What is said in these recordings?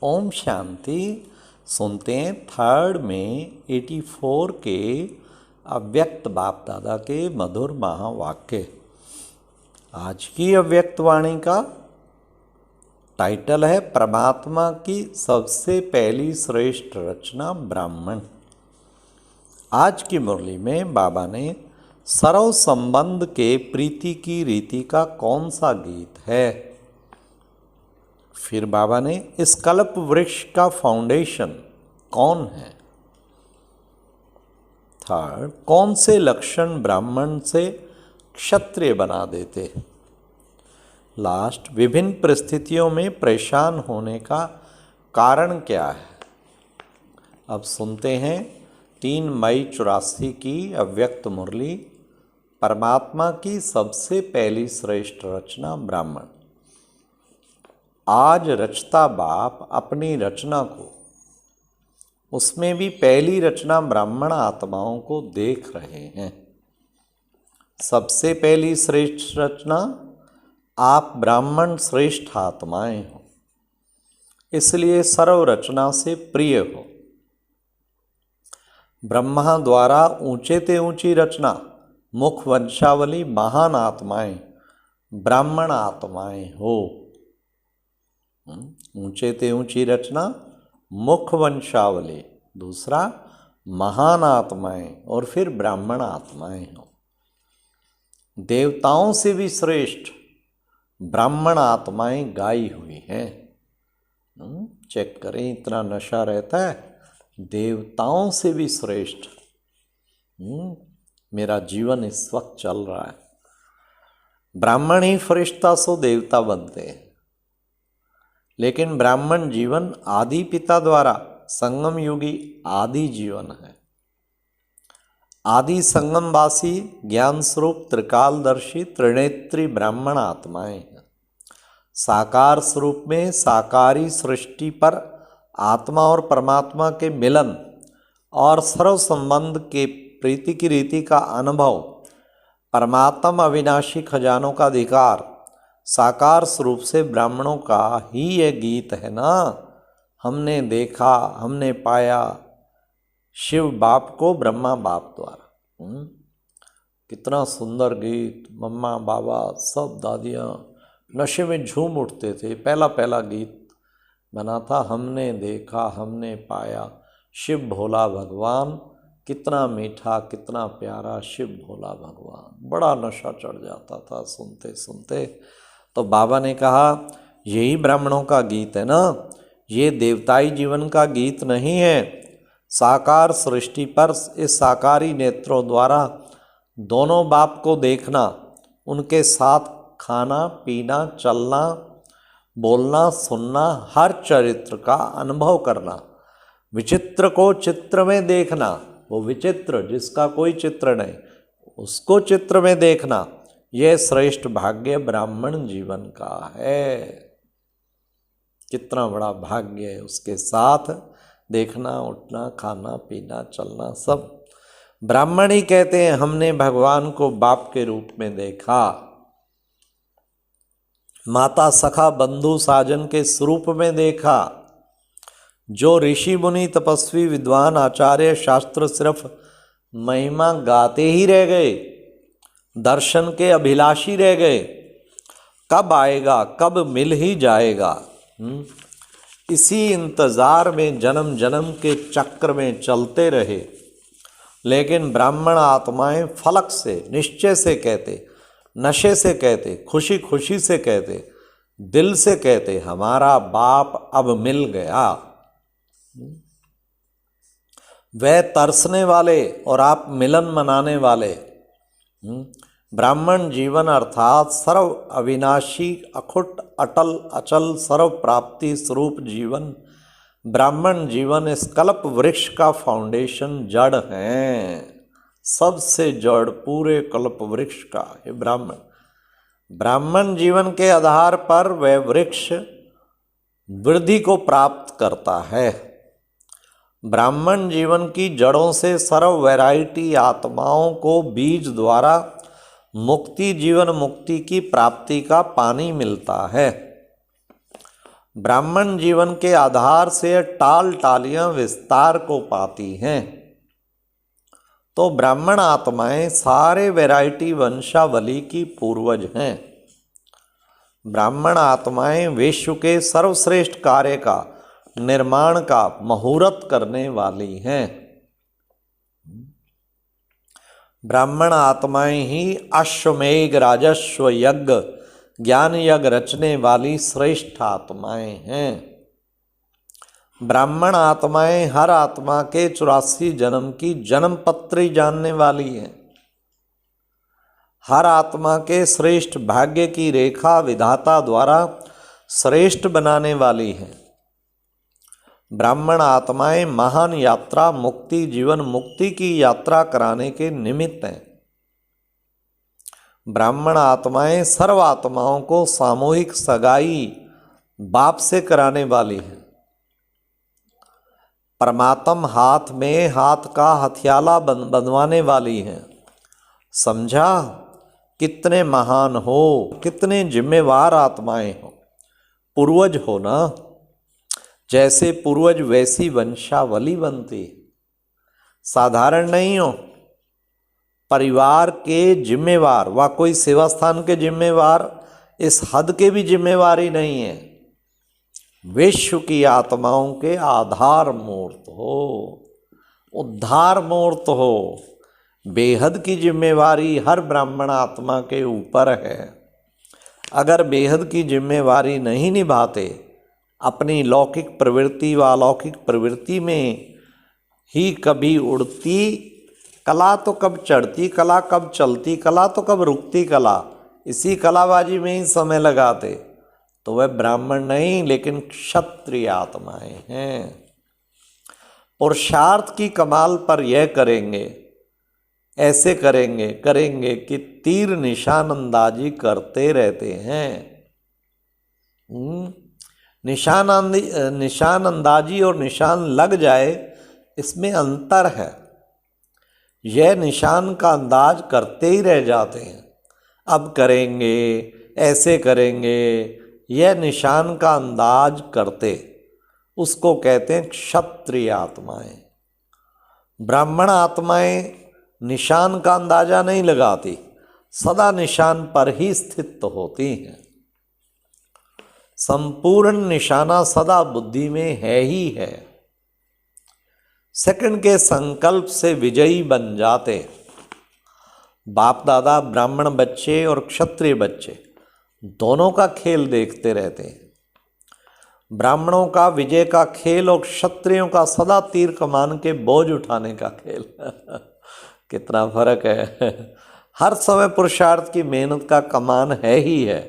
ओम शांति। सुनते हैं थर्ड में 84 के अव्यक्त बाप दादा के मधुर महावाक्य। आज की अव्यक्त वाणी का टाइटल है परमात्मा की सबसे पहली श्रेष्ठ रचना ब्राह्मण। आज की मुरली में बाबा ने सर्व संबंध के प्रीति की रीति का कौन सा गीत है। फिर बाबा ने इस कल्प वृक्ष का फाउंडेशन कौन है। थर्ड, कौन से लक्षण ब्राह्मण से क्षत्रिय बना देते। लास्ट, विभिन्न परिस्थितियों में परेशान होने का कारण क्या है। अब सुनते हैं 3 मई 84 की अव्यक्त मुरली, परमात्मा की सबसे पहली श्रेष्ठ रचना ब्राह्मण। आज रचता बाप अपनी रचना को, उसमें भी पहली रचना ब्राह्मण आत्माओं को देख रहे हैं। सबसे पहली श्रेष्ठ रचना आप ब्राह्मण श्रेष्ठ आत्माएं हो, इसलिए सर्व रचना से प्रिय हो। ब्रह्मा द्वारा ऊंचे ते ऊंची रचना मुख वंशावली महान आत्माएं ब्राह्मण आत्माएं हो। ऊंचे ते ऊंची रचना मुख वंशावली, दूसरा महान आत्माएं और फिर ब्राह्मण आत्माएं हो। देवताओं से भी श्रेष्ठ ब्राह्मण आत्माएं गाई हुई हैं। चेक करें, इतना नशा रहता है। देवताओं से भी श्रेष्ठ मेरा जीवन इस वक्त चल रहा है। ब्राह्मण ही फरिश्ता सो देवता बनते हैं, लेकिन ब्राह्मण जीवन आदि पिता द्वारा संगम युगी आदि जीवन है। आदि संगमवासी ज्ञान स्वरूप त्रिकालदर्शी त्रिनेत्री ब्राह्मण आत्माएं हैं। साकार स्वरूप में साकारी सृष्टि पर आत्मा और परमात्मा के मिलन और सर्व संबंध के प्रीति की रीति का अनुभव, परमात्मा अविनाशी खजानों का अधिकार साकार स्वरूप से ब्राह्मणों का ही यह गीत है ना। हमने देखा, हमने पाया शिव बाप को ब्रह्मा बाप द्वारा। कितना सुंदर गीत। मम्मा बाबा सब दादियाँ नशे में झूम उठते थे। पहला गीत बना था, हमने देखा हमने पाया शिव भोला भगवान, कितना मीठा कितना प्यारा शिव भोला भगवान। बड़ा नशा चढ़ जाता था सुनते सुनते। तो बाबा ने कहा यही ब्राह्मणों का गीत है ना, ये देवताई जीवन का गीत नहीं है। साकार सृष्टि पर इस साकारी नेत्रों द्वारा दोनों बाप को देखना, उनके साथ खाना पीना चलना बोलना सुनना, हर चरित्र का अनुभव करना, विचित्र को चित्र में देखना। वो विचित्र जिसका कोई चित्र नहीं, उसको चित्र में देखना, यह श्रेष्ठ भाग्य ब्राह्मण जीवन का है। कितना बड़ा भाग्य है। उसके साथ देखना उठना खाना पीना चलना सब ब्राह्मण ही कहते हैं। हमने भगवान को बाप के रूप में देखा, माता सखा बंधु साजन के स्वरूप में देखा। जो ऋषि मुनि तपस्वी विद्वान आचार्य शास्त्र सिर्फ महिमा गाते ही रह गए, दर्शन के अभिलाषी रह गए। कब आएगा, कब मिल ही जाएगा। इसी इंतजार में जन्म जन्म के चक्र में चलते रहे। लेकिन ब्राह्मण आत्माएं फलक से निश्चय से कहते, नशे से कहते, खुशी खुशी से कहते, दिल से कहते, हमारा बाप अब मिल गया। वह तरसने वाले और आप मिलन मनाने वाले। ब्राह्मण जीवन अर्थात सर्व अविनाशी अखुट अटल अचल सर्व प्राप्ति स्वरूप जीवन। ब्राह्मण जीवन इस कल्प वृक्ष का फाउंडेशन जड़ है। सबसे जड़ पूरे कल्प वृक्ष का ये ब्राह्मण। ब्राह्मण जीवन के आधार पर वह वृक्ष वृद्धि को प्राप्त करता है। ब्राह्मण जीवन की जड़ों से सर्व वैरायटी आत्माओं को बीज द्वारा मुक्ति जीवन मुक्ति की प्राप्ति का पानी मिलता है। ब्राह्मण जीवन के आधार से टाल टालियां विस्तार को पाती हैं। तो ब्राह्मण आत्माएं सारे वैरायटी वंशावली की पूर्वज हैं। ब्राह्मण आत्माएं विश्व के सर्वश्रेष्ठ कार्य का निर्माण का मुहूर्त करने वाली हैं। ब्राह्मण आत्माएं ही अश्वमेघ राजस्व यज्ञ ज्ञान यज्ञ रचने वाली श्रेष्ठ आत्माएं हैं। ब्राह्मण आत्माएं हर आत्मा के 84 जन्म की जन्म पत्री जानने वाली हैं। हर आत्मा के श्रेष्ठ भाग्य की रेखा विधाता द्वारा श्रेष्ठ बनाने वाली हैं। ब्राह्मण आत्माएं महान यात्रा मुक्ति जीवन मुक्ति की यात्रा कराने के निमित्त हैं। ब्राह्मण आत्माएं सर्व आत्माओं को सामूहिक सगाई बाप से कराने वाली हैं। परमात्म हाथ में हाथ का हथियाला बंधवाने वाली हैं। समझा? कितने महान हो, कितने जिम्मेवार आत्माएं हो। पूर्वज हो ना, जैसे पूर्वज वैसी वंशावली बनती। साधारण नहीं हो, परिवार के जिम्मेवार व कोई सेवा स्थान के जिम्मेवार इस हद के भी जिम्मेवारी नहीं है। विश्व की आत्माओं के आधार मूर्त हो, उद्धार मूर्त हो। बेहद की जिम्मेवारी हर ब्राह्मण आत्मा के ऊपर है। अगर बेहद की जिम्मेवारी नहीं निभाते, अपनी लौकिक प्रवृत्ति व अलौकिक प्रवृत्ति में ही कभी उड़ती कला तो कब चढ़ती कला, कब चलती कला तो कब रुकती कला, इसी कलाबाजी में ही समय लगाते, तो वह ब्राह्मण नहीं लेकिन क्षत्रिय आत्माएं हैं। पुरुषार्थ की कमाल पर यह करेंगे, ऐसे करेंगे कि तीर निशान अंदाजी करते रहते हैं। निशान अंदाजी और निशान लग जाए, इसमें अंतर है। यह निशान का अंदाज करते ही रह जाते हैं। अब करेंगे, ऐसे करेंगे, यह निशान का अंदाज करते, उसको कहते हैं क्षत्रिय आत्माएं। ब्राह्मण आत्माएं निशान का अंदाजा नहीं लगाती, सदा निशान पर ही स्थित होती हैं। संपूर्ण निशाना सदा बुद्धि में है ही है। सेकंड के संकल्प से विजयी बन जाते। बाप दादा ब्राह्मण बच्चे और क्षत्रिय बच्चे दोनों का खेल देखते रहते हैं। ब्राह्मणों का विजय का खेल और क्षत्रियों का सदा तीर कमान के बोझ उठाने का खेल। कितना फर्क है। हर समय पुरुषार्थ की मेहनत का कमान है ही है।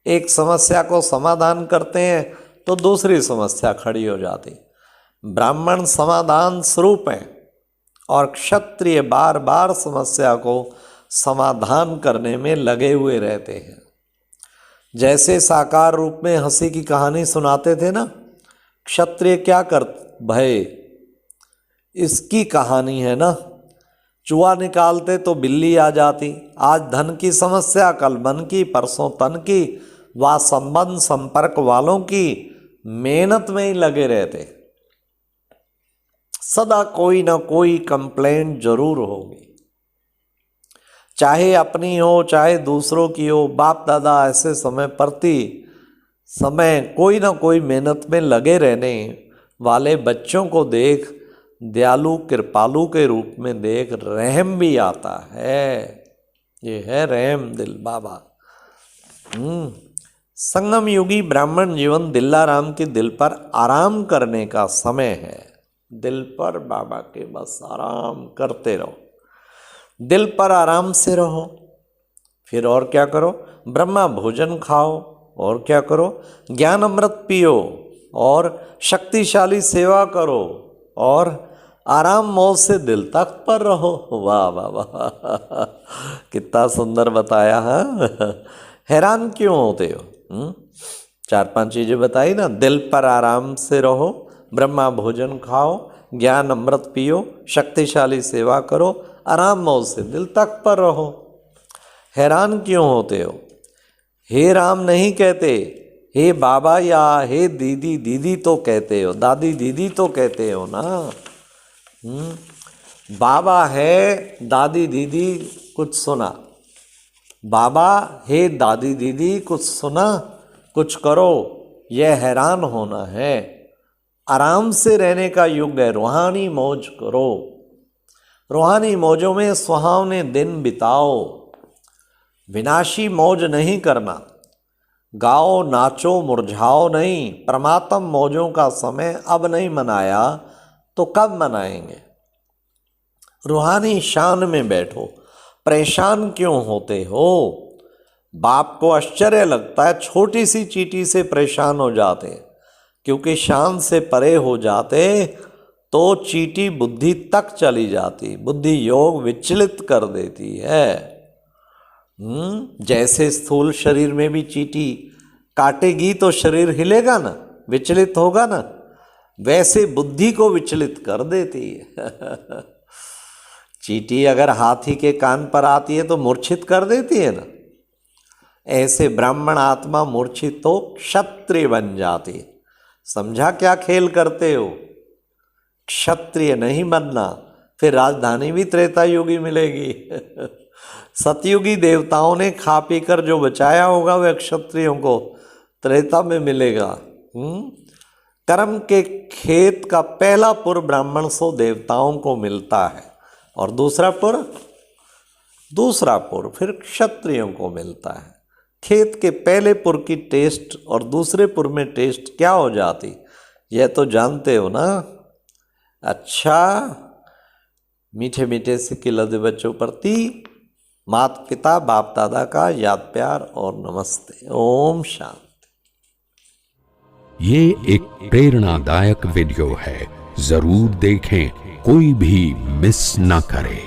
एक समस्या को समाधान करते हैं तो दूसरी समस्या खड़ी हो जाती। ब्राह्मण समाधान स्वरूप है और क्षत्रिय बार बार समस्या को समाधान करने में लगे हुए रहते हैं। जैसे साकार रूप में हंसी की कहानी सुनाते थे ना, क्षत्रिय क्या कर भय, इसकी कहानी है ना। चूहा निकालते तो बिल्ली आ जाती। आज धन की समस्या, कल मन की, परसों तन की, व संबंध संपर्क वालों की मेहनत में ही लगे रहते। सदा कोई ना कोई कंप्लेंट जरूर होगी, चाहे अपनी हो चाहे दूसरों की हो। बाप दादा ऐसे समय प्रति समय कोई ना कोई मेहनत में लगे रहने वाले बच्चों को देख दयालु कृपालु के रूप में देख रहम भी आता है। ये है रहम दिल बाबा। संगम युगी ब्राह्मण जीवन दिलाराम के दिल पर आराम करने का समय है। दिल पर बाबा के बस आराम करते रहो, दिल पर आराम से रहो। फिर और क्या करो? ब्रह्मा भोजन खाओ। और क्या करो? ज्ञान अमृत पियो और शक्तिशाली सेवा करो और आराम मौज से दिल तक पर रहो। वाह वाह वाह, कितना सुंदर बताया है। हैरान क्यों होते हो? 4-5 चीजें बताई ना। दिल पर आराम से रहो, ब्रह्मा भोजन खाओ, ज्ञान अमृत पियो, शक्तिशाली सेवा करो, आराम मौज से दिल तक पर रहो। हैरान क्यों होते हो? हे राम नहीं कहते, हे बाबा या हे दीदी, दीदी तो कहते हो, दादी दीदी तो कहते हो ना। बाबा है, दादी दीदी कुछ सुना, बाबा हे दादी दीदी कुछ सुना, कुछ करो, यह हैरान होना है। आराम से रहने का युग है, रूहानी मौज करो, रूहानी मौजों में सुहावने दिन बिताओ, विनाशी मौज नहीं करना। गाओ नाचो मुरझाओ नहीं, परमात्म मौजों का समय अब नहीं मनाया तो कब मनाएंगे। रूहानी शान में बैठो, परेशान क्यों होते हो। बाप को आश्चर्य लगता है, छोटी सी चींटी से परेशान हो जाते, क्योंकि शान से परे हो जाते तो चींटी बुद्धि तक चली जाती, बुद्धि योग विचलित कर देती है। जैसे स्थूल शरीर में भी चींटी काटेगी तो शरीर हिलेगा ना, विचलित होगा ना, वैसे बुद्धि को विचलित कर देती है। चींटी अगर हाथी के कान पर आती है तो मूर्छित कर देती है ना, ऐसे ब्राह्मण आत्मा मूर्छित तो क्षत्रिय बन जाती है। समझा क्या खेल करते हो। क्षत्रिय नहीं बनना, फिर राजधानी भी त्रेता युगी मिलेगी। सतयुगी देवताओं ने खा पी कर जो बचाया होगा वह क्षत्रियों को त्रेता में मिलेगा। कर्म के खेत का पहला पुर ब्राह्मण सो देवताओं को मिलता है, और दूसरा पुर फिर क्षत्रियों को मिलता है। खेत के पहले पुर की टेस्ट और दूसरे पुर में टेस्ट क्या हो जाती, यह तो जानते हो ना। अच्छा, मीठे मीठे सिक्के लदे बच्चों प्रति माता पिता बाप दादा का याद प्यार और नमस्ते। ओम शांति। ये एक प्रेरणादायक वीडियो है, जरूर देखें, कोई भी मिस ना करे।